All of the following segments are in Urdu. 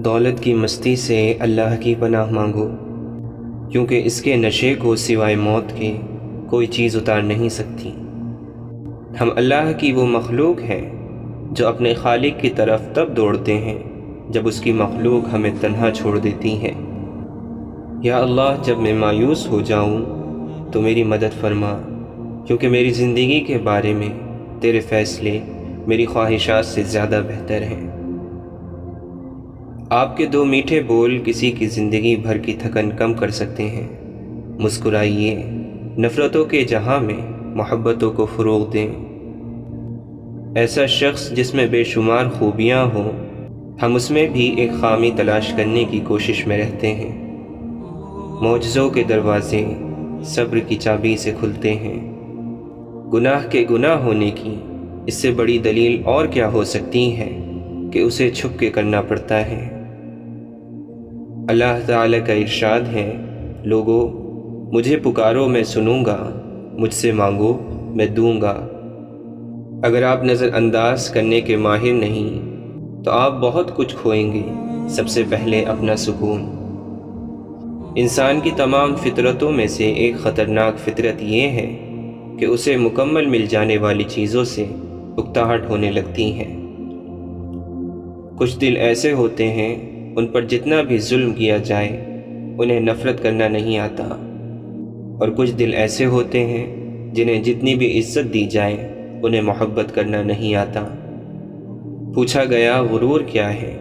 دولت کی مستی سے اللہ کی پناہ مانگو، کیونکہ اس کے نشے کو سوائے موت کے کوئی چیز اتار نہیں سکتی۔ ہم اللہ کی وہ مخلوق ہیں جو اپنے خالق کی طرف تب دوڑتے ہیں جب اس کی مخلوق ہمیں تنہا چھوڑ دیتی ہے۔ یا اللہ، جب میں مایوس ہو جاؤں تو میری مدد فرما، کیونکہ میری زندگی کے بارے میں تیرے فیصلے میری خواہشات سے زیادہ بہتر ہیں۔ آپ کے دو میٹھے بول کسی کی زندگی بھر کی تھکن کم کر سکتے ہیں۔ مسکرائیے، نفرتوں کے جہاں میں محبتوں کو فروغ دیں۔ ایسا شخص جس میں بے شمار خوبیاں ہوں، ہم اس میں بھی ایک خامی تلاش کرنے کی کوشش میں رہتے ہیں۔ معجزوں کے دروازے صبر کی چابی سے کھلتے ہیں۔ گناہ کے گناہ ہونے کی اس سے بڑی دلیل اور کیا ہو سکتی ہے کہ اسے چھپ کے کرنا پڑتا ہے۔ اللہ تعالیٰ کا ارشاد ہے، لوگو مجھے پکارو میں سنوں گا، مجھ سے مانگو میں دوں گا۔ اگر آپ نظر انداز کرنے کے ماہر نہیں تو آپ بہت کچھ کھوئیں گے، سب سے پہلے اپنا سکون۔ انسان کی تمام فطرتوں میں سے ایک خطرناک فطرت یہ ہے کہ اسے مکمل مل جانے والی چیزوں سے اکتاہٹ ہونے لگتی ہے۔ کچھ دل ایسے ہوتے ہیں ان پر جتنا بھی ظلم کیا جائے انہیں نفرت کرنا نہیں آتا، اور کچھ دل ایسے ہوتے ہیں جنہیں جتنی بھی عزت دی جائے انہیں محبت کرنا نہیں آتا۔ پوچھا گیا غرور کیا ہے؟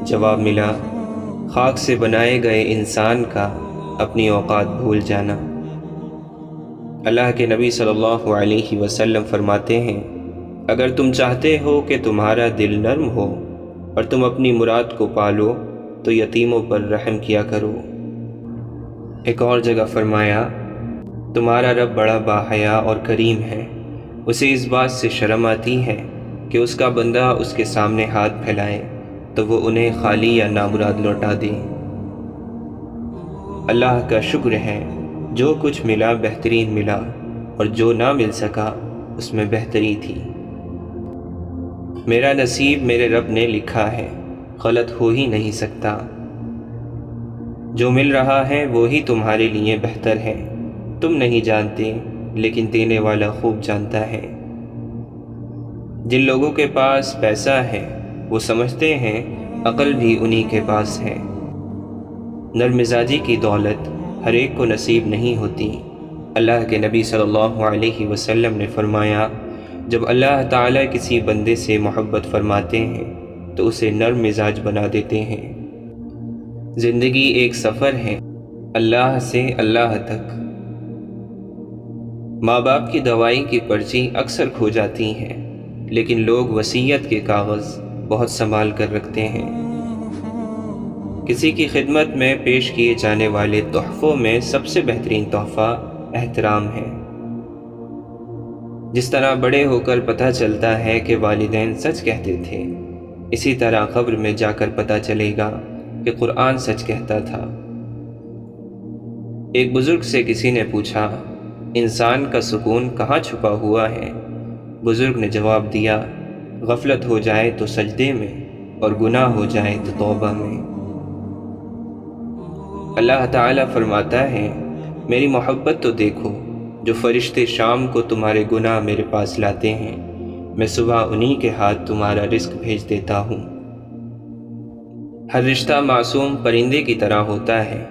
جواب ملا، خاک سے بنائے گئے انسان کا اپنی اوقات بھول جانا۔ اللہ کے نبی صلی اللہ علیہ وسلم فرماتے ہیں، اگر تم چاہتے ہو کہ تمہارا دل نرم ہو اور تم اپنی مراد کو پالو تو یتیموں پر رحم کیا کرو۔ ایک اور جگہ فرمایا، تمہارا رب بڑا باحیا اور کریم ہے، اسے اس بات سے شرم آتی ہے کہ اس کا بندہ اس کے سامنے ہاتھ پھیلائے تو وہ انہیں خالی یا نامراد لوٹا دے۔ اللہ کا شکر ہے، جو کچھ ملا بہترین ملا، اور جو نہ مل سکا اس میں بہتری تھی۔ میرا نصیب میرے رب نے لکھا ہے، غلط ہو ہی نہیں سکتا۔ جو مل رہا ہے وہی تمہارے لیے بہتر ہے، تم نہیں جانتے لیکن دینے والا خوب جانتا ہے۔ جن لوگوں کے پاس پیسہ ہے وہ سمجھتے ہیں عقل بھی انہی کے پاس ہے۔ نرم مزاجی کی دولت ہر ایک کو نصیب نہیں ہوتی۔ اللہ کے نبی صلی اللہ علیہ وسلم نے فرمایا، جب اللہ تعالیٰ کسی بندے سے محبت فرماتے ہیں تو اسے نرم مزاج بنا دیتے ہیں۔ زندگی ایک سفر ہے، اللہ سے اللہ تک۔ ماں باپ کی دوائی کی پرچی اکثر کھو جاتی ہے، لیکن لوگ وصیت کے کاغذ بہت سنبھال کر رکھتے ہیں۔ کسی کی خدمت میں پیش کیے جانے والے تحفوں میں سب سے بہترین تحفہ احترام ہے۔ جس طرح بڑے ہو کر پتہ چلتا ہے کہ والدین سچ کہتے تھے، اسی طرح قبر میں جا کر پتہ چلے گا کہ قرآن سچ کہتا تھا۔ ایک بزرگ سے کسی نے پوچھا، انسان کا سکون کہاں چھپا ہوا ہے؟ بزرگ نے جواب دیا، غفلت ہو جائے تو سجدے میں، اور گناہ ہو جائے تو توبہ میں۔ اللہ تعالیٰ فرماتا ہے، میری محبت تو دیکھو، جو فرشتے شام کو تمہارے گناہ میرے پاس لاتے ہیں، میں صبح انہی کے ہاتھ تمہارا رزق بھیج دیتا ہوں۔ ہر رشتہ معصوم پرندے کی طرح ہوتا ہے،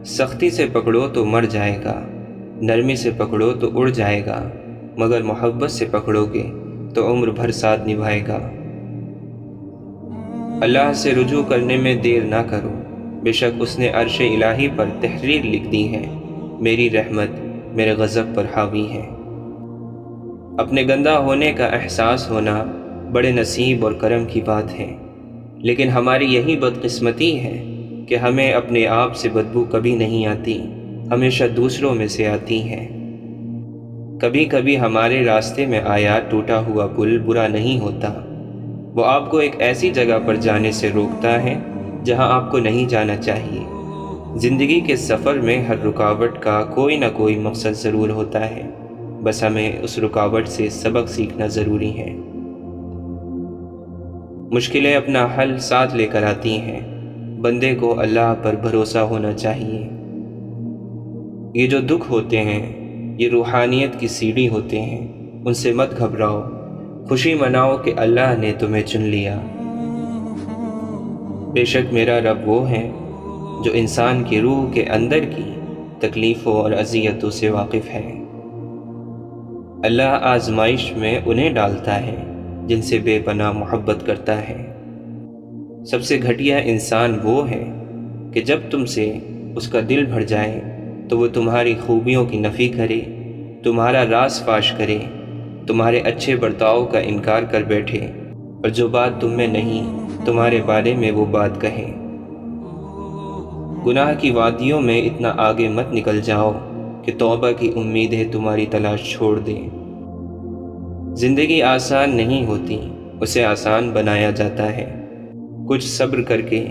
سختی سے پکڑو تو مر جائے گا، نرمی سے پکڑو تو اڑ جائے گا، مگر محبت سے پکڑو گے تو عمر بھر ساتھ نبھائے گا۔ اللہ سے رجوع کرنے میں دیر نہ کرو، بے شک اس نے عرش الہی پر تحریر لکھ دی ہے، میری رحمت میرے غضب پر حاوی ہے۔ اپنے گندا ہونے کا احساس ہونا بڑے نصیب اور کرم کی بات ہے، لیکن ہماری یہی بدقسمتی ہے کہ ہمیں اپنے آپ سے بدبو کبھی نہیں آتی، ہمیشہ دوسروں میں سے آتی ہے۔ کبھی کبھی ہمارے راستے میں آیا ٹوٹا ہوا پل برا نہیں ہوتا، وہ آپ کو ایک ایسی جگہ پر جانے سے روکتا ہے جہاں آپ کو نہیں جانا چاہیے۔ زندگی کے سفر میں ہر رکاوٹ کا کوئی نہ کوئی مقصد ضرور ہوتا ہے، بس ہمیں اس رکاوٹ سے سبق سیکھنا ضروری ہے۔ مشکلیں اپنا حل ساتھ لے کر آتی ہیں، بندے کو اللہ پر بھروسہ ہونا چاہیے۔ یہ جو دکھ ہوتے ہیں یہ روحانیت کی سیڑھی ہوتے ہیں، ان سے مت گھبراؤ، خوشی مناؤ کہ اللہ نے تمہیں چن لیا۔ بے شک میرا رب وہ ہے جو انسان کی روح کے اندر کی تکلیفوں اور اذیتوں سے واقف ہے۔ اللہ آزمائش میں انہیں ڈالتا ہے جن سے بے پناہ محبت کرتا ہے۔ سب سے گھٹیا انسان وہ ہے کہ جب تم سے اس کا دل بھر جائے تو وہ تمہاری خوبیوں کی نفی کرے، تمہارا راز فاش کرے، تمہارے اچھے برتاؤ کا انکار کر بیٹھے، اور جو بات تم میں نہیں تمہارے بارے میں وہ بات کہے۔ گناہ کی وادیوں میں اتنا آگے مت نکل جاؤ کہ توبہ کی امیدیں تمہاری تلاش چھوڑ دیں۔ زندگی آسان نہیں ہوتی، اسے آسان بنایا جاتا ہے، کچھ صبر کر کے،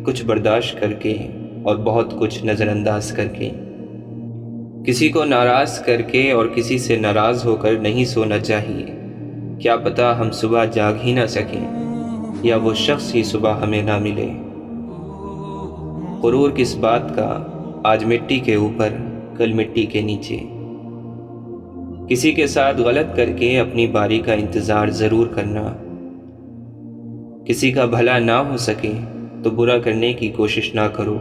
کچھ برداشت کر کے، اور بہت کچھ نظر انداز کر کے۔ کسی کو ناراض کر کے اور کسی سے ناراض ہو کر نہیں سونا چاہیے، کیا پتہ ہم صبح جاگ ہی نہ سکیں یا وہ شخص ہی صبح ہمیں نہ ملے۔ غرور کس بات کا، آج مٹی کے اوپر کل مٹی کے نیچے۔ کسی کے ساتھ غلط کر کے اپنی باری کا انتظار ضرور کرنا۔ کسی کا بھلا نہ ہو سکے تو برا کرنے کی کوشش نہ کرو۔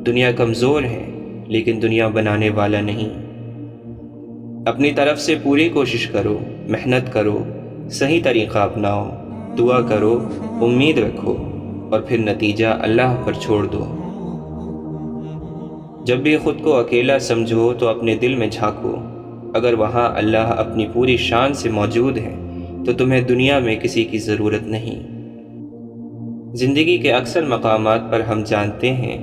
دنیا کمزور ہے لیکن دنیا بنانے والا نہیں۔ اپنی طرف سے پوری کوشش کرو، محنت کرو، صحیح طریقہ اپناؤ، دعا کرو، امید رکھو، اور پھر نتیجہ اللہ پر چھوڑ دو۔ جب بھی خود کو اکیلا سمجھو تو اپنے دل میں جھانکو، اگر وہاں اللہ اپنی پوری شان سے موجود ہے تو تمہیں دنیا میں کسی کی ضرورت نہیں۔ زندگی کے اکثر مقامات پر ہم جانتے ہیں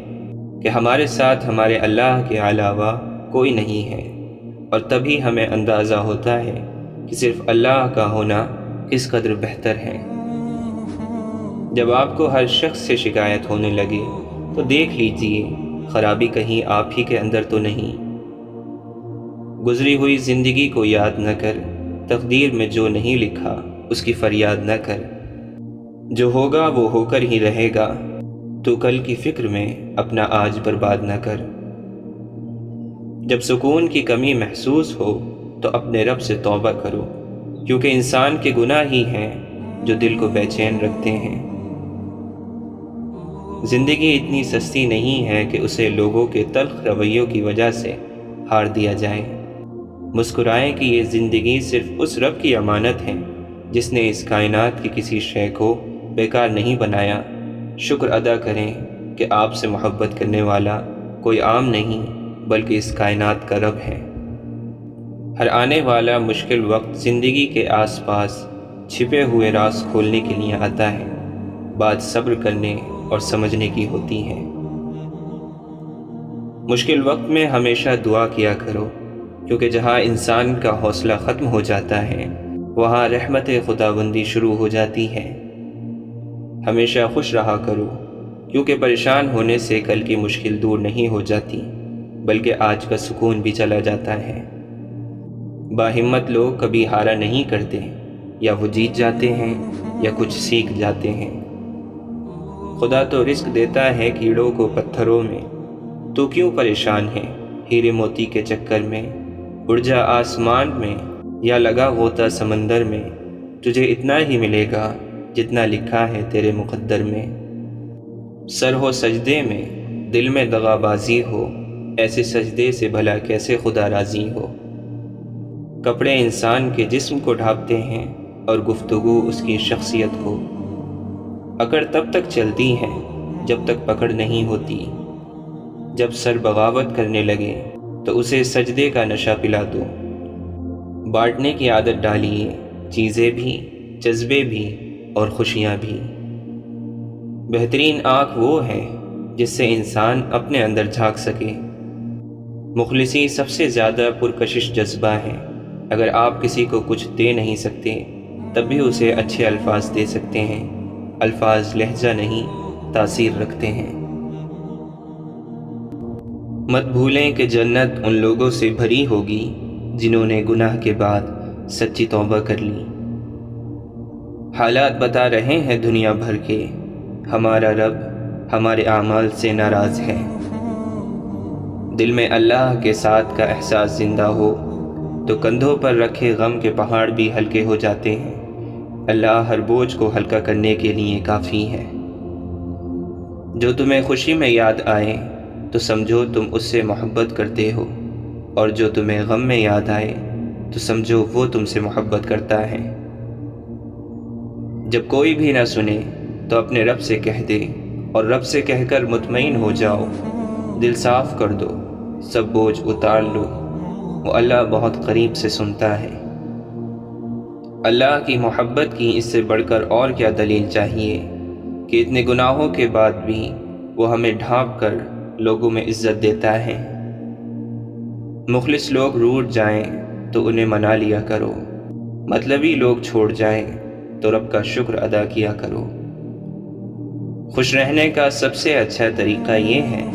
کہ ہمارے ساتھ ہمارے اللہ کے علاوہ کوئی نہیں ہے، اور تبھی ہمیں اندازہ ہوتا ہے کہ صرف اللہ کا ہونا کس قدر بہتر ہے۔ جب آپ کو ہر شخص سے شکایت ہونے لگے تو دیکھ لیجئے خرابی کہیں آپ ہی کے اندر تو نہیں۔ گزری ہوئی زندگی کو یاد نہ کر، تقدیر میں جو نہیں لکھا اس کی فریاد نہ کر۔ جو ہوگا وہ ہو کر ہی رہے گا، تو کل کی فکر میں اپنا آج برباد نہ کر۔ جب سکون کی کمی محسوس ہو تو اپنے رب سے توبہ کرو، کیونکہ انسان کے گناہ ہی ہیں جو دل کو بے چین رکھتے ہیں۔ زندگی اتنی سستی نہیں ہے کہ اسے لوگوں کے تلخ رویوں کی وجہ سے ہار دیا جائے۔ مسکرائیں کہ یہ زندگی صرف اس رب کی امانت ہے جس نے اس کائنات کی کسی شے کو بیکار نہیں بنایا۔ شکر ادا کریں کہ آپ سے محبت کرنے والا کوئی عام نہیں بلکہ اس کائنات کا رب ہے۔ ہر آنے والا مشکل وقت زندگی کے آس پاس چھپے ہوئے راز کھولنے کے لیے آتا ہے۔ بات صبر کرنے اور سمجھنے کی ہوتی ہے۔ مشکل وقت میں ہمیشہ دعا کیا کرو، کیونکہ جہاں انسان کا حوصلہ ختم ہو جاتا ہے وہاں رحمت خداوندی شروع ہو جاتی ہے۔ ہمیشہ خوش رہا کرو، کیونکہ پریشان ہونے سے کل کی مشکل دور نہیں ہو جاتی بلکہ آج کا سکون بھی چلا جاتا ہے۔ باہمت لوگ کبھی ہارا نہیں کرتے، یا وہ جیت جاتے ہیں یا کچھ سیکھ جاتے ہیں۔ خدا تو رزق دیتا ہے کیڑوں کو پتھروں میں، تو کیوں پریشان ہے ہیرے موتی کے چکر میں؟ اڑ جا آسمان میں یا لگا غوطہ سمندر میں، تجھے اتنا ہی ملے گا جتنا لکھا ہے تیرے مقدر میں۔ سر ہو سجدے میں، دل میں دغا بازی ہو، ایسے سجدے سے بھلا کیسے خدا راضی ہو۔ کپڑے انسان کے جسم کو ڈھانپتے ہیں اور گفتگو اس کی شخصیت کو۔ اکڑ تب تک چلتی ہے جب تک پکڑ نہیں ہوتی۔ جب سر بغاوت کرنے لگے تو اسے سجدے کا نشہ پلا دو۔ بانٹنے کی عادت ڈالیے، چیزیں بھی، جذبے بھی اور خوشیاں بھی۔ بہترین آنکھ وہ ہے جس سے انسان اپنے اندر جھانک سکے۔ مخلصی سب سے زیادہ پرکشش جذبہ ہے۔ اگر آپ کسی کو کچھ دے نہیں سکتے تب بھی اسے اچھے الفاظ دے سکتے ہیں۔ الفاظ لہجہ نہیں، تاثیر رکھتے ہیں۔ مت بھولیں کہ جنت ان لوگوں سے بھری ہوگی جنہوں نے گناہ کے بعد سچی توبہ کر لی۔ حالات بتا رہے ہیں دنیا بھر کے، ہمارا رب ہمارے اعمال سے ناراض ہے۔ دل میں اللہ کے ساتھ کا احساس زندہ ہو تو کندھوں پر رکھے غم کے پہاڑ بھی ہلکے ہو جاتے ہیں۔ اللہ ہر بوجھ کو ہلکا کرنے کے لیے کافی ہے۔ جو تمہیں خوشی میں یاد آئے تو سمجھو تم اس سے محبت کرتے ہو، اور جو تمہیں غم میں یاد آئے تو سمجھو وہ تم سے محبت کرتا ہے۔ جب کوئی بھی نہ سنے تو اپنے رب سے کہہ دے، اور رب سے کہہ کر مطمئن ہو جاؤ۔ دل صاف کر دو، سب بوجھ اتار لو، وہ اللہ بہت قریب سے سنتا ہے۔ اللہ کی محبت کی اس سے بڑھ کر اور کیا دلیل چاہیے کہ اتنے گناہوں کے بعد بھی وہ ہمیں ڈھانپ کر لوگوں میں عزت دیتا ہے۔ مخلص لوگ روٹھ جائیں تو انہیں منا لیا کرو، مطلبی لوگ چھوڑ جائیں تو رب کا شکر ادا کیا کرو۔ خوش رہنے کا سب سے اچھا طریقہ یہ ہے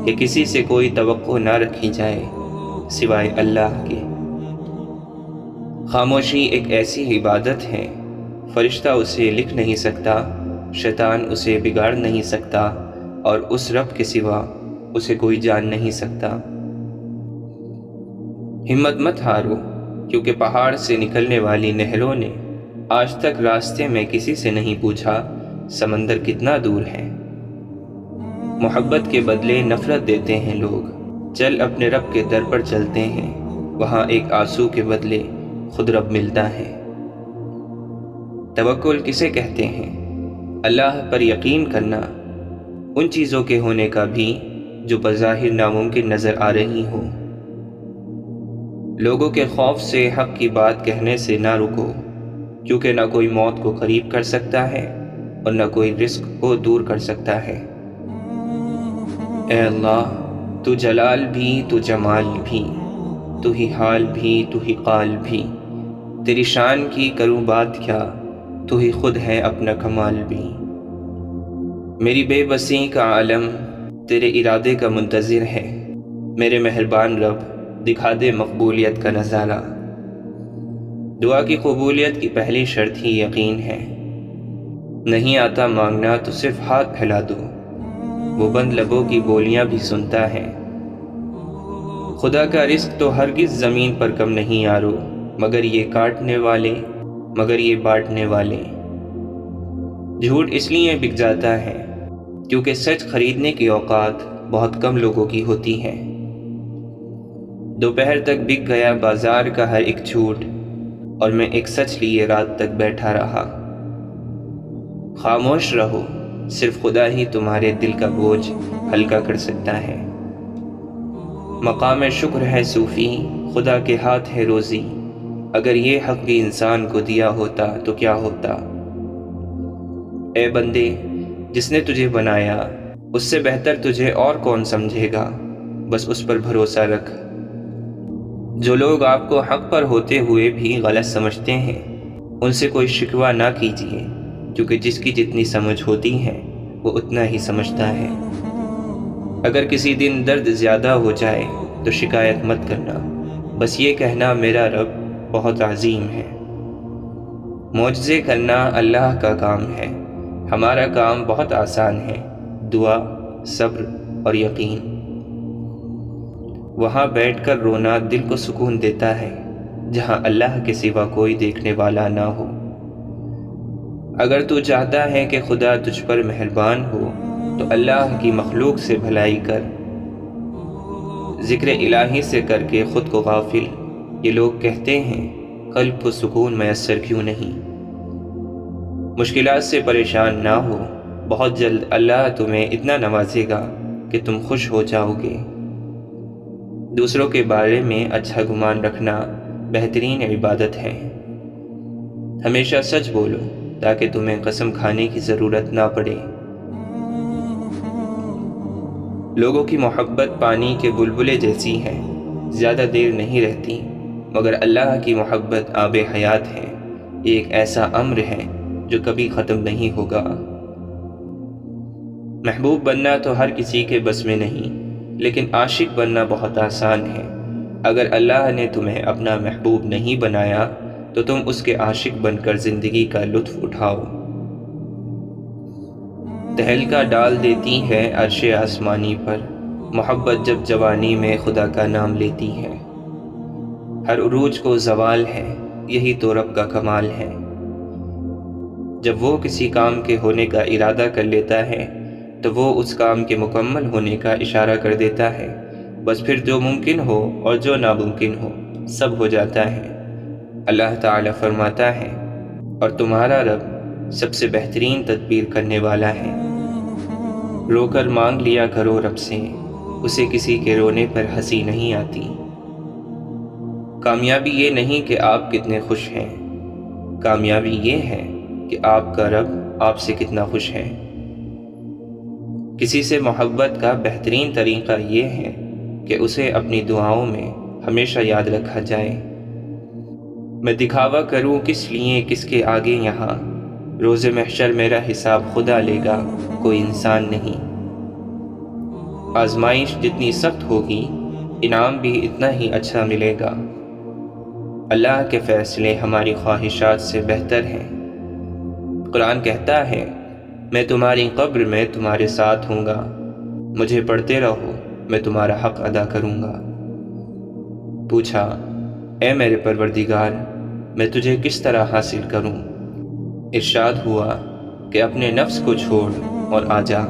کہ کسی سے کوئی توقع نہ رکھی جائے سوائے اللہ کے۔ خاموشی ایک ایسی عبادت ہے، فرشتہ اسے لکھ نہیں سکتا، شیطان اسے بگاڑ نہیں سکتا، اور اس رب کے سوا اسے کوئی جان نہیں سکتا۔ ہمت مت ہارو، کیونکہ پہاڑ سے نکلنے والی نہروں نے آج تک راستے میں کسی سے نہیں پوچھا سمندر کتنا دور ہے۔ محبت کے بدلے نفرت دیتے ہیں لوگ۔ چل اپنے رب کے در پر چلتے ہیں، وہاں ایک آنسو کے بدلے خود رب ملتا ہے۔ توکل کسے کہتے ہیں؟ اللہ پر یقین کرنا ان چیزوں کے ہونے کا بھی جو بظاہر ناممکن نظر آ رہی ہوں۔ لوگوں کے خوف سے حق کی بات کہنے سے نہ رکو، کیونکہ نہ کوئی موت کو قریب کر سکتا ہے اور نہ کوئی رزق کو دور کر سکتا ہے۔ اے اللہ، تو جلال بھی، تو جمال بھی، تو ہی حال بھی، تو ہی قال بھی، تیری شان کی کروں بات کیا، تو ہی خود ہے اپنا کمال بھی۔ میری بے بسی کا عالم تیرے ارادے کا منتظر ہے، میرے مہربان رب دکھا دے مقبولیت کا نظارہ۔ دعا کی قبولیت کی پہلی شرط ہی یقین ہے۔ نہیں آتا مانگنا تو صرف ہاتھ پھیلا دو، وہ بند لبوں کی بولیاں بھی سنتا ہے۔ خدا کا رزق تو ہرگز زمین پر کم نہیں یارو، مگر یہ کاٹنے والے، مگر یہ بانٹنے والے۔ جھوٹ اس لیے بک جاتا ہے کیونکہ سچ خریدنے کی اوقات بہت کم لوگوں کی ہوتی ہے۔ دوپہر تک بک گیا بازار کا ہر ایک جھوٹ، اور میں ایک سچ لیے رات تک بیٹھا رہا۔ خاموش رہو، صرف خدا ہی تمہارے دل کا بوجھ ہلکا کر سکتا ہے۔ مقام شکر ہے صوفی، خدا کے ہاتھ ہے روزی، اگر یہ حق بھی انسان کو دیا ہوتا تو کیا ہوتا۔ اے بندے، جس نے تجھے بنایا اس سے بہتر تجھے اور کون سمجھے گا، بس اس پر بھروسہ رکھ۔ جو لوگ آپ کو حق پر ہوتے ہوئے بھی غلط سمجھتے ہیں ان سے کوئی شکوہ نہ کیجیے، کیونکہ جس کی جتنی سمجھ ہوتی ہے وہ اتنا ہی سمجھتا ہے۔ اگر کسی دن درد زیادہ ہو جائے تو شکایت مت کرنا، بس یہ کہنا میرا رب بہت عظیم ہے۔ معجزے کرنا اللہ کا کام ہے، ہمارا کام بہت آسان ہے، دعا، صبر اور یقین۔ وہاں بیٹھ کر رونا دل کو سکون دیتا ہے جہاں اللہ کے سوا کوئی دیکھنے والا نہ ہو۔ اگر تو چاہتا ہے کہ خدا تجھ پر مہربان ہو تو اللہ کی مخلوق سے بھلائی کر، ذکر الہی سے کر کے خود کو غافل۔ یہ لوگ کہتے ہیں قلب کو سکون میسر کیوں نہیں۔ مشکلات سے پریشان نہ ہو، بہت جلد اللہ تمہیں اتنا نوازے گا کہ تم خوش ہو جاؤ گے۔ دوسروں کے بارے میں اچھا گمان رکھنا بہترین عبادت ہے۔ ہمیشہ سچ بولو تاکہ تمہیں قسم کھانے کی ضرورت نہ پڑے۔ لوگوں کی محبت پانی کے بلبلے جیسی ہے، زیادہ دیر نہیں رہتی، مگر اللہ کی محبت آب حیات ہے، یہ ایک ایسا امر ہے جو کبھی ختم نہیں ہوگا۔ محبوب بننا تو ہر کسی کے بس میں نہیں، لیکن عاشق بننا بہت آسان ہے۔ اگر اللہ نے تمہیں اپنا محبوب نہیں بنایا تو تم اس کے عاشق بن کر زندگی کا لطف اٹھاؤ۔ تہلکا ڈال دیتی ہے عرش آسمانی پر، محبت جب جوانی میں خدا کا نام لیتی ہے۔ ہر عروج کو زوال ہے، یہی تو رب کا کمال ہے۔ جب وہ کسی کام کے ہونے کا ارادہ کر لیتا ہے تو وہ اس کام کے مکمل ہونے کا اشارہ کر دیتا ہے، بس پھر جو ممکن ہو اور جو ناممکن ہو سب ہو جاتا ہے۔ اللہ تعالیٰ فرماتا ہے، اور تمہارا رب سب سے بہترین تدبیر کرنے والا ہے۔ رو کر مانگ لیا کرو رب سے، اسے کسی کے رونے پر ہنسی نہیں آتی۔ کامیابی یہ نہیں کہ آپ کتنے خوش ہیں، کامیابی یہ ہے کہ آپ کا رب آپ سے کتنا خوش ہے۔ کسی سے محبت کا بہترین طریقہ یہ ہے کہ اسے اپنی دعاؤں میں ہمیشہ یاد رکھا جائے۔ میں دکھاوا کروں کس لیے کس کے آگے یہاں، روز محشر میرا حساب خدا لے گا، کوئی انسان نہیں۔ آزمائش جتنی سخت ہوگی انعام بھی اتنا ہی اچھا ملے گا۔ اللہ کے فیصلے ہماری خواہشات سے بہتر ہیں۔ قرآن کہتا ہے، میں تمہاری قبر میں تمہارے ساتھ ہوں گا، مجھے پڑھتے رہو میں تمہارا حق ادا کروں گا۔ پوچھا، اے میرے پروردگار، میں تجھے کس طرح حاصل کروں؟ ارشاد ہوا کہ اپنے نفس کو چھوڑ اور آ جا۔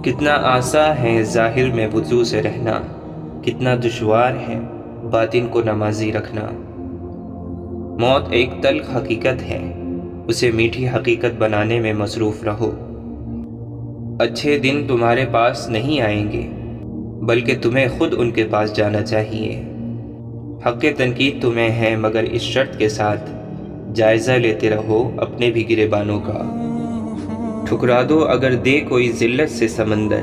کتنا آسان ہے ظاہر میں وضو سے رہنا، کتنا دشوار ہے باطن کو نمازی رکھنا۔ موت ایک تلخ حقیقت ہے، اسے میٹھی حقیقت بنانے میں مصروف رہو۔ اچھے دن تمہارے پاس نہیں آئیں گے، بلکہ تمہیں خود ان کے پاس جانا چاہیے۔ حق تنقید تمہیں ہے، مگر اس شرط کے ساتھ جائزہ لیتے رہو اپنے بھی گریبانوں کا۔ ٹھکرا دو اگر دے کوئی ذلت سے سمندر،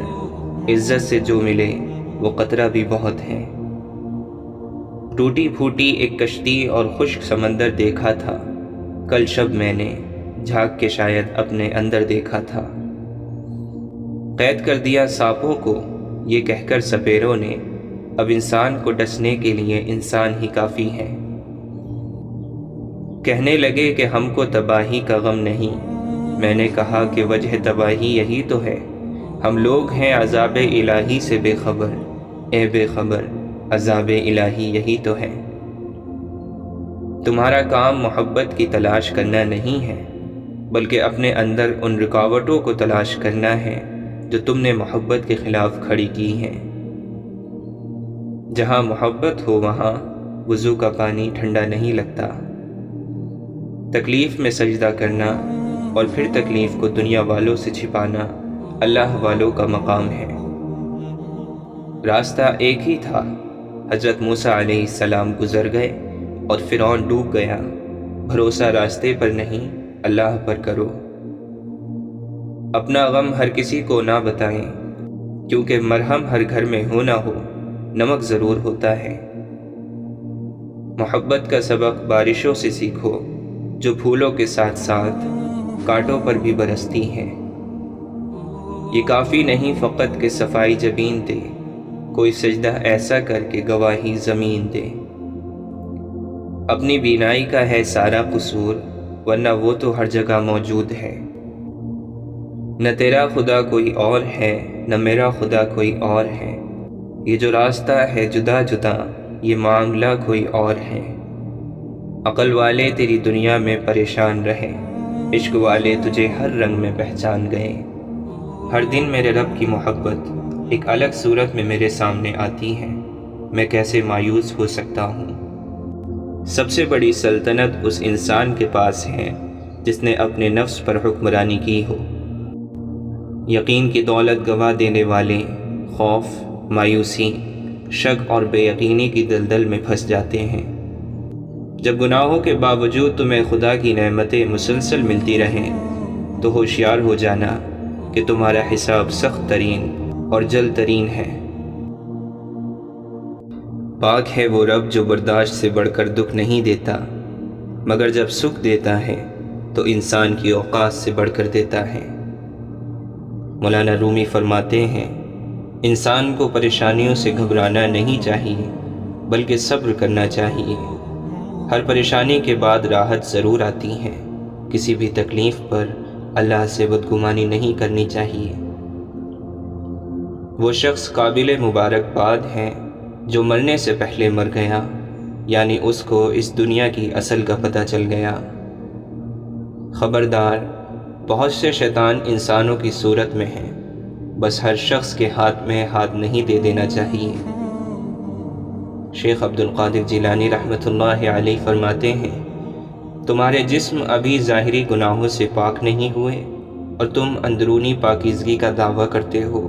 عزت سے جو ملے وہ قطرہ بھی بہت ہے۔ ٹوٹی پھوٹی ایک کشتی اور خشک سمندر دیکھا تھا، کل شب میں نے جھانک کے شاید اپنے اندر دیکھا تھا۔ قید کر دیا سانپوں کو یہ کہہ کر سپیروں نے، اب انسان کو ڈسنے کے لیے انسان ہی کافی ہے۔ کہنے لگے کہ ہم کو تباہی کا غم نہیں، میں نے کہا کہ وجہ تباہی یہی تو ہے، ہم لوگ ہیں عذاب الہی سے بے خبر، اے بے خبر عذاب الہی یہی تو ہے۔ تمہارا کام محبت کی تلاش کرنا نہیں ہے، بلکہ اپنے اندر ان رکاوٹوں کو تلاش کرنا ہے جو تم نے محبت کے خلاف کھڑی کی ہیں۔ جہاں محبت ہو وہاں وضو کا پانی ٹھنڈا نہیں لگتا۔ تکلیف میں سجدہ کرنا اور پھر تکلیف کو دنیا والوں سے چھپانا اللہ والوں کا مقام ہے۔ راستہ ایک ہی تھا، حضرت موسیٰ علیہ السلام گزر گئے اور فرعون ڈوب گیا۔ بھروسہ راستے پر نہیں اللہ پر کرو۔ اپنا غم ہر کسی کو نہ بتائیں، کیونکہ مرہم ہر گھر میں ہو نہ ہو نمک ضرور ہوتا ہے۔ محبت کا سبق بارشوں سے سیکھو، جو پھولوں کے ساتھ ساتھ کانٹوں پر بھی برستی ہیں۔ یہ کافی نہیں فقط کہ صفائی جبین دے، کوئی سجدہ ایسا کر کے گواہی زمین دے۔ اپنی بینائی کا ہے سارا قصور، ورنہ وہ تو ہر جگہ موجود ہے۔ نہ تیرا خدا کوئی اور ہے، نہ میرا خدا کوئی اور ہے، یہ جو راستہ ہے جدا جدا، یہ معاملہ کوئی اور ہے۔ عقل والے تیری دنیا میں پریشان رہے، عشق والے تجھے ہر رنگ میں پہچان گئے۔ ہر دن میرے رب کی محبت ایک الگ صورت میں میرے سامنے آتی ہے، میں کیسے مایوس ہو سکتا ہوں۔ سب سے بڑی سلطنت اس انسان کے پاس ہے جس نے اپنے نفس پر حکمرانی کی ہو۔ یقین کی دولت گوا دینے والے خوف، مایوسی، شک اور بے یقینی کی دلدل میں پھنس جاتے ہیں۔ جب گناہوں کے باوجود تمہیں خدا کی نعمتیں مسلسل ملتی رہیں تو ہوشیار ہو جانا کہ تمہارا حساب سخت ترین اور جلد ترین ہے۔ پاک ہے وہ رب جو برداشت سے بڑھ کر دکھ نہیں دیتا، مگر جب سکھ دیتا ہے تو انسان کی اوقات سے بڑھ کر دیتا ہے۔ مولانا رومی فرماتے ہیں، انسان کو پریشانیوں سے گھبرانا نہیں چاہیے بلکہ صبر کرنا چاہیے۔ ہر پریشانی کے بعد راحت ضرور آتی ہے، کسی بھی تکلیف پر اللہ سے بدگمانی نہیں کرنی چاہیے۔ وہ شخص قابل مبارکباد ہے جو مرنے سے پہلے مر گیا، یعنی اس کو اس دنیا کی اصل کا پتہ چل گیا۔ خبردار، بہت سے شیطان انسانوں کی صورت میں ہیں، بس ہر شخص کے ہاتھ میں ہاتھ نہیں دے دینا چاہیے۔ شیخ عبد القادر جیلانی رحمۃ اللہ علیہ فرماتے ہیں، تمہارے جسم ابھی ظاہری گناہوں سے پاک نہیں ہوئے اور تم اندرونی پاکیزگی کا دعویٰ کرتے ہو۔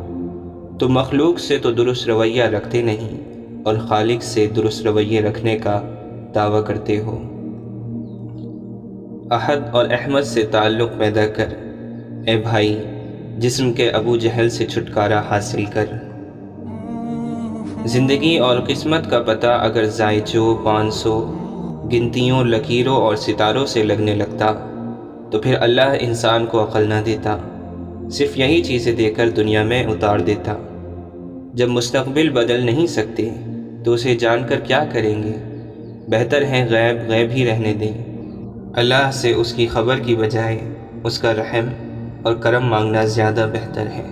تم مخلوق سے تو درست رویہ رکھتے نہیں اور خالق سے درست رویے رکھنے کا دعویٰ کرتے ہو۔ احد اور احمد سے تعلق پیدا کر، اے بھائی، جسم کے ابو جہل سے چھٹکارا حاصل کر۔ زندگی اور قسمت کا پتہ اگر زائچوں، 500 گنتیوں، لکیروں اور ستاروں سے لگنے لگتا تو پھر اللہ انسان کو عقل نہ دیتا، صرف یہی چیزیں دے کر دنیا میں اتار دیتا۔ جب مستقبل بدل نہیں سکتے تو اسے جان کر کیا کریں گے؟ بہتر ہے غیب غیب ہی رہنے دیں۔ اللہ سے اس کی خبر کی بجائے اس کا رحم اور کرم مانگنا زیادہ بہتر ہے۔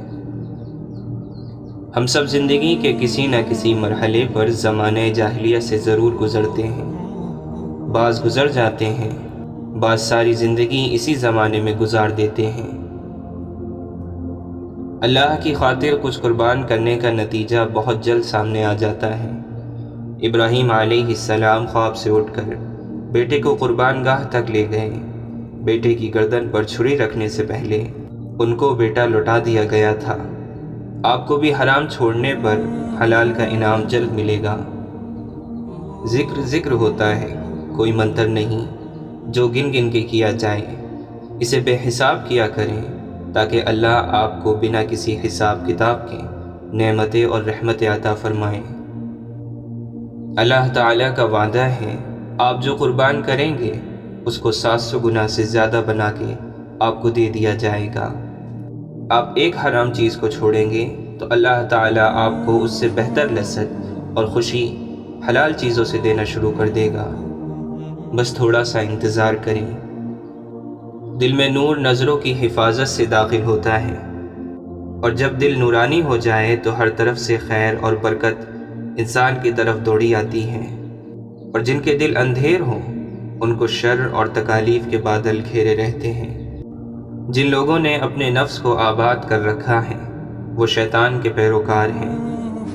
ہم سب زندگی کے کسی نہ کسی مرحلے پر زمانہ جاہلیہ سے ضرور گزرتے ہیں۔ بعض گزر جاتے ہیں، بعض ساری زندگی اسی زمانے میں گزار دیتے ہیں۔ اللہ کی خاطر کچھ قربان کرنے کا نتیجہ بہت جلد سامنے آ جاتا ہے۔ ابراہیم علیہ السلام خواب سے اٹھ کر بیٹے کو قربان گاہ تک لے گئے۔ بیٹے کی گردن پر چھری رکھنے سے پہلے ان کو بیٹا لوٹا دیا گیا تھا۔ آپ کو بھی حرام چھوڑنے پر حلال کا انعام جلد ملے گا۔ ذکر ہوتا ہے، کوئی منتر نہیں جو گن گن کے کیا جائے۔ اسے بے حساب کیا کریں تاکہ اللہ آپ کو بنا کسی حساب کتاب کے نعمتیں اور رحمتیں عطا فرمائیں۔ اللہ تعالیٰ کا وعدہ ہے، آپ جو قربان کریں گے اس کو 700 گنا سے زیادہ بنا کے آپ کو دے دیا جائے گا۔ آپ ایک حرام چیز کو چھوڑیں گے تو اللہ تعالیٰ آپ کو اس سے بہتر لذت اور خوشی حلال چیزوں سے دینا شروع کر دے گا۔ بس تھوڑا سا انتظار کریں۔ دل میں نور نظروں کی حفاظت سے داخل ہوتا ہے، اور جب دل نورانی ہو جائے تو ہر طرف سے خیر اور برکت انسان کی طرف دوڑی آتی ہے، اور جن کے دل اندھیر ہوں ان کو شر اور تکالیف کے بادل گھیرے رہتے ہیں۔ جن لوگوں نے اپنے نفس کو آباد کر رکھا ہے وہ شیطان کے پیروکار ہیں،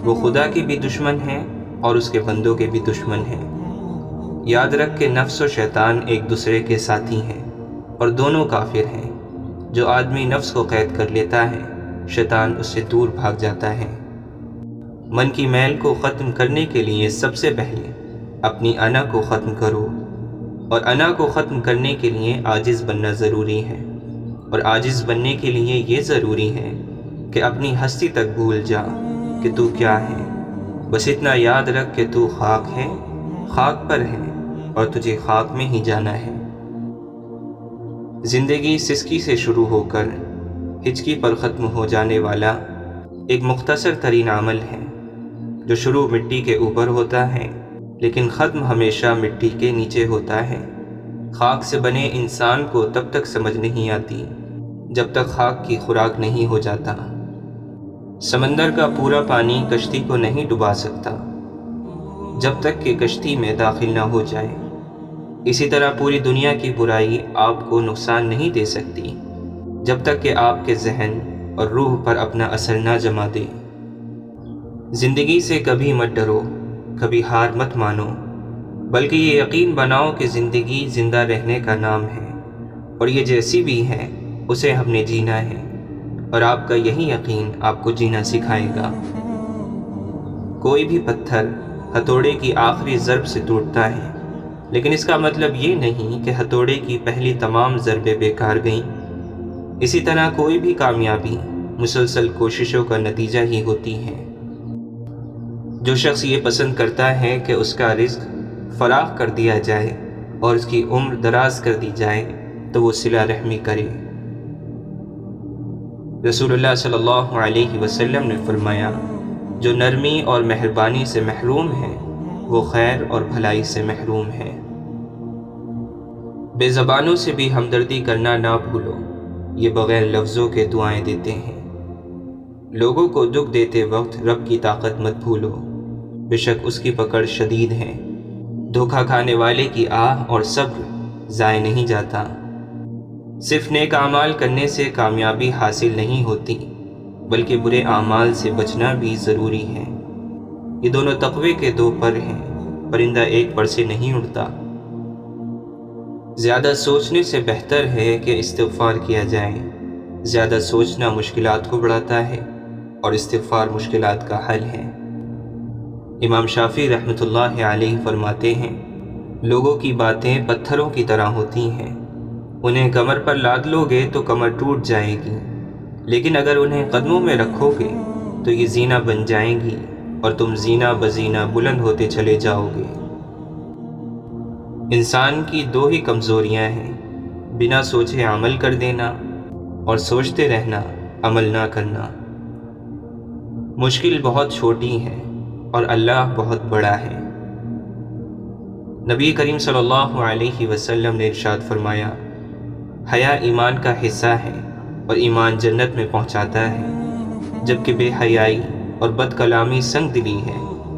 وہ خدا کی بھی دشمن ہیں اور اس کے بندوں کے بھی دشمن ہیں۔ یاد رکھ کہ نفس و شیطان ایک دوسرے کے ساتھی ہیں اور دونوں کافر ہیں۔ جو آدمی نفس کو قید کر لیتا ہے شیطان اس سے دور بھاگ جاتا ہے۔ من کی میل کو ختم کرنے کے لیے سب سے پہلے اپنی انا کو ختم کرو، اور انا کو ختم کرنے کے لیے عاجز بننا ضروری ہے، اور عاجز بننے کے لیے یہ ضروری ہے کہ اپنی ہستی تک بھول جا کہ تو کیا ہے۔ بس اتنا یاد رکھ کہ تو خاک ہے، خاک پر ہے اور تجھے خاک میں ہی جانا ہے۔ زندگی سسکی سے شروع ہو کر ہچکی پر ختم ہو جانے والا ایک مختصر ترین عمل ہے، جو شروع مٹی کے اوپر ہوتا ہے لیکن ختم ہمیشہ مٹی کے نیچے ہوتا ہے۔ خاک سے بنے انسان کو تب تک سمجھ نہیں آتی جب تک خاک کی خوراک نہیں ہو جاتا۔ سمندر کا پورا پانی کشتی کو نہیں ڈبا سکتا جب تک کہ کشتی میں داخل نہ ہو جائے۔ اسی طرح پوری دنیا کی برائی آپ کو نقصان نہیں دے سکتی جب تک کہ آپ کے ذہن اور روح پر اپنا اثر نہ جما دے۔ زندگی سے کبھی مت ڈرو، کبھی ہار مت مانو، بلکہ یہ یقین بناؤ کہ زندگی زندہ رہنے کا نام ہے، اور یہ جیسی بھی ہے اسے ہم نے جینا ہے، اور آپ کا یہی یقین آپ کو جینا سکھائے گا۔ کوئی بھی پتھر ہتھوڑے کی آخری ضرب سے ٹوٹتا ہے، لیکن اس کا مطلب یہ نہیں کہ ہتھوڑے کی پہلی تمام ضربیں بیکار گئیں۔ اسی طرح کوئی بھی کامیابی مسلسل کوششوں کا نتیجہ ہی ہوتی ہے۔ جو شخص یہ پسند کرتا ہے کہ اس کا رزق فراخ کر دیا جائے اور اس کی عمر دراز کر دی جائے تو وہ صلہ رحمی کرے۔ رسول اللہ صلی اللہ علیہ وسلم نے فرمایا، جو نرمی اور مہربانی سے محروم ہے وہ خیر اور بھلائی سے محروم ہے۔ بے زبانوں سے بھی ہمدردی کرنا نہ بھولو، یہ بغیر لفظوں کے دعائیں دیتے ہیں۔ لوگوں کو دکھ دیتے وقت رب کی طاقت مت بھولو، بے شک اس کی پکڑ شدید ہے۔ دھوکہ کھانے والے کی آہ اور صبر ضائع نہیں جاتا۔ صرف نیک اعمال کرنے سے کامیابی حاصل نہیں ہوتی، بلکہ برے اعمال سے بچنا بھی ضروری ہے۔ یہ دونوں تقوی کے دو پر ہیں، پرندہ ایک پر سے نہیں اڑتا۔ زیادہ سوچنے سے بہتر ہے کہ استغفار کیا جائے۔ زیادہ سوچنا مشکلات کو بڑھاتا ہے اور استغفار مشکلات کا حل ہے۔ امام شافعی رحمۃ اللہ علیہ فرماتے ہیں، لوگوں کی باتیں پتھروں کی طرح ہوتی ہیں، انہیں کمر پر لاد لو گے تو کمر ٹوٹ جائے گی، لیکن اگر انہیں قدموں میں رکھو گے تو یہ زینہ بن جائیں گی اور تم زینہ بزینہ بلند ہوتے چلے جاؤ گے۔ انسان کی دو ہی کمزوریاں ہیں، بنا سوچے عمل کر دینا اور سوچتے رہنا عمل نہ کرنا۔ مشکل بہت چھوٹی ہے اور اللہ بہت بڑا ہے۔ نبی کریم صلی اللہ علیہ وسلم نے ارشاد فرمایا، حیا ایمان کا حصہ ہے اور ایمان جنت میں پہنچاتا ہے، جبکہ بے حیائی اور بد کلامی سنگ دلی ہے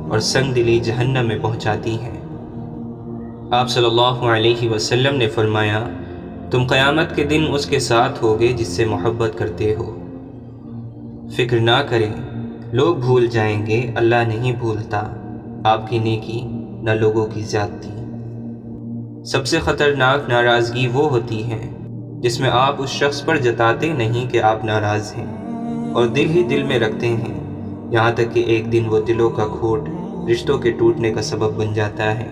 اور سنگ دلی جہنم میں پہنچاتی ہے۔ آپ صلی اللہ علیہ وسلم نے فرمایا، تم قیامت کے دن اس کے ساتھ ہوگے جس سے محبت کرتے ہو۔ فکر نہ کریں، لوگ بھول جائیں گے، اللہ نہیں بھولتا آپ کی نیکی نہ لوگوں کی زیادتی۔ سب سے خطرناک ناراضگی وہ ہوتی ہے جس میں آپ اس شخص پر جتاتے نہیں کہ آپ ناراض ہیں اور دل ہی دل میں رکھتے ہیں، یہاں تک کہ ایک دن وہ دلوں کا کھوٹ رشتوں کے ٹوٹنے کا سبب بن جاتا ہے۔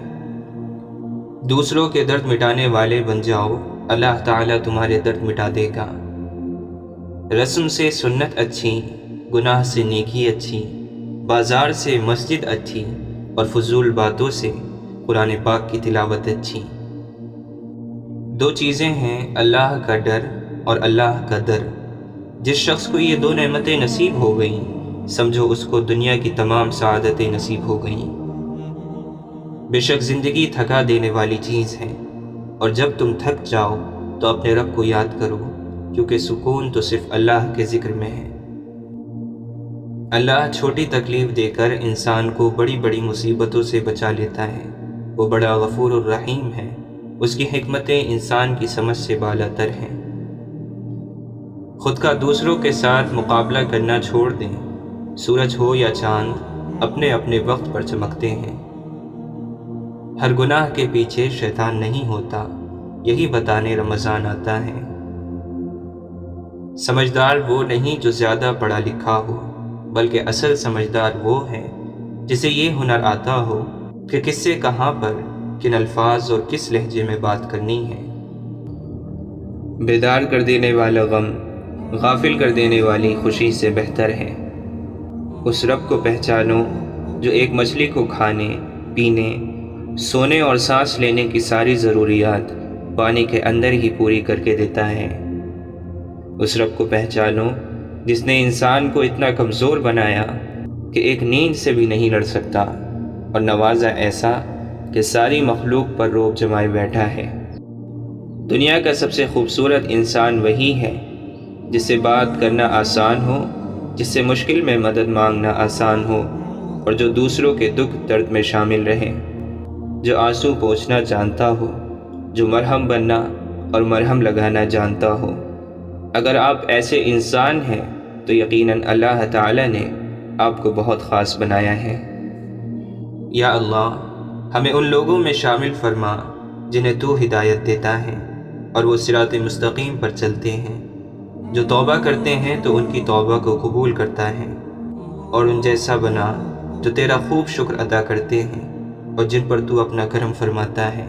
دوسروں کے درد مٹانے والے بن جاؤ، اللہ تعالیٰ تمہارے درد مٹا دے گا۔ رسم سے سنت اچھی، گناہ سے نیکی اچھی، بازار سے مسجد اچھی اور فضول باتوں سے قرآن پاک کی تلاوت اچھی۔ دو چیزیں ہیں، اللہ کا ڈر اور اللہ کا در۔ جس شخص کو یہ دو نعمتیں نصیب ہو گئیں، سمجھو اس کو دنیا کی تمام سعادتیں نصیب ہو گئیں۔ بے شک زندگی تھکا دینے والی چیز ہے، اور جب تم تھک جاؤ تو اپنے رب کو یاد کرو، کیونکہ سکون تو صرف اللہ کے ذکر میں ہے۔ اللہ چھوٹی تکلیف دے کر انسان کو بڑی بڑی مصیبتوں سے بچا لیتا ہے۔ وہ بڑا غفور الرحیم ہے، اس کی حکمتیں انسان کی سمجھ سے بالا تر ہیں۔ خود کا دوسروں کے ساتھ مقابلہ کرنا چھوڑ دیں، سورج ہو یا چاند اپنے اپنے وقت پر چمکتے ہیں۔ ہر گناہ کے پیچھے شیطان نہیں ہوتا، یہی بتانے رمضان آتا ہے۔ سمجھدار وہ نہیں جو زیادہ پڑھا لکھا ہو، بلکہ اصل سمجھدار وہ ہے جسے یہ ہنر آتا ہو کہ کس سے کہاں پر، کن الفاظ اور کس لہجے میں بات کرنی ہے۔ بیدار کر دینے والا غم غافل کر دینے والی خوشی سے بہتر ہے۔ اس رب کو پہچانو جو ایک مچھلی کو کھانے، پینے، سونے اور سانس لینے کی ساری ضروریات پانی کے اندر ہی پوری کر کے دیتا ہے۔ اس رب کو پہچانو جس نے انسان کو اتنا کمزور بنایا کہ ایک نیند سے بھی نہیں لڑ سکتا، اور نوازا ایسا کہ ساری مخلوق پر روب جمائے بیٹھا ہے۔ دنیا کا سب سے خوبصورت انسان وہی ہے جس سے بات کرنا آسان ہو، جس سے مشکل میں مدد مانگنا آسان ہو، اور جو دوسروں کے دکھ درد میں شامل رہے، جو آنسو پوچھنا جانتا ہو، جو مرہم بننا اور مرہم لگانا جانتا ہو۔ اگر آپ ایسے انسان ہیں تو یقیناً اللہ تعالیٰ نے آپ کو بہت خاص بنایا ہے۔ یا اللہ، ہمیں ان لوگوں میں شامل فرما جنہیں تو ہدایت دیتا ہے اور وہ صراط مستقیم پر چلتے ہیں، جو توبہ کرتے ہیں تو ان کی توبہ کو قبول کرتا ہے، اور ان جیسا بنا جو تیرا خوب شکر ادا کرتے ہیں اور جن پر تو اپنا کرم فرماتا ہے۔